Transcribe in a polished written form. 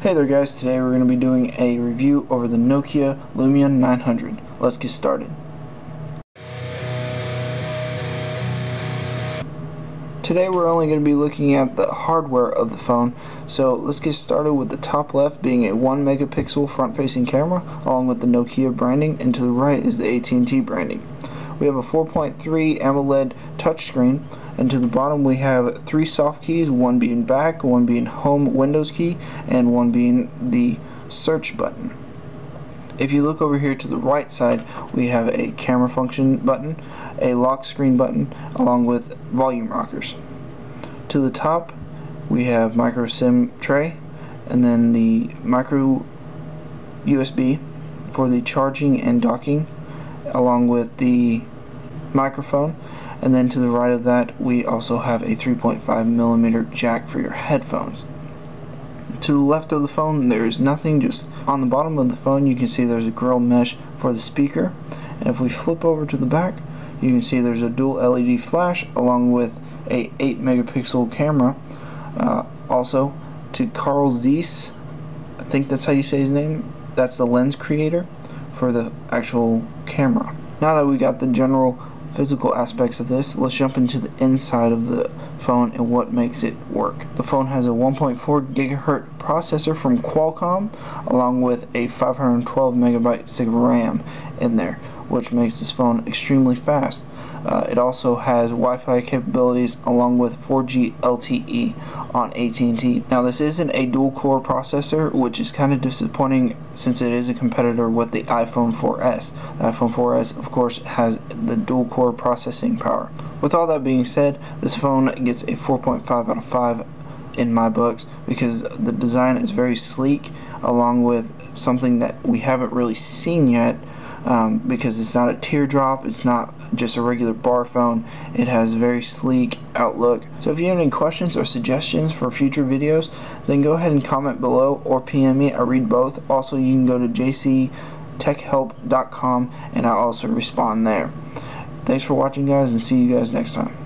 Hey there guys, today we're going to be doing a review over the Nokia Lumia 900. Let's get started. Today we're only going to be looking at the hardware of the phone, so let's get started with the top left being a 1 megapixel front-facing camera along with the Nokia branding, and to the right is the AT&T branding. We have a 4.3 AMOLED touchscreen, and to the bottom we have 3 soft keys, one being back, one being home Windows key, and one being the search button. If you look over here to the right side, we have a camera function button, a lock screen button, along with volume rockers. To the top we have micro SIM tray, and then the micro USB for the charging and docking, along with the microphone. And then to the right of that we also have a 3.5mm jack for your headphones. To the left of the phone there is nothing, just on the bottom of the phone you can see there's a grill mesh for the speaker, and if we flip over to the back you can see there's a dual LED flash along with a 8 megapixel camera. Also to Carl Zeiss, I think that's how you say his name, that's the lens creator for the actual camera. Now that we got the general physical aspects of this, let's jump into the inside of the phone and what makes it work. The phone has a 1.4 gigahertz processor from Qualcomm along with a 512 megabytes of RAM in there, which makes this phone extremely fast. It also has Wi-Fi capabilities along with 4G LTE on AT&T. Now this isn't a dual-core processor, which is kind of disappointing since it is a competitor with the iPhone 4S. The iPhone 4S of course has the dual-core processing power. With all that being said, this phone gets a 4.5 out of 5 in my books because the design is very sleek, along with something that we haven't really seen yet. Because it's not a teardrop, it's not just a regular bar phone, it has very sleek outlook. So if you have any questions or suggestions for future videos, then go ahead and comment below or PM me. I read both. Also, you can go to jctechhelp.com and I also respond there. Thanks for watching guys, and see you guys next time.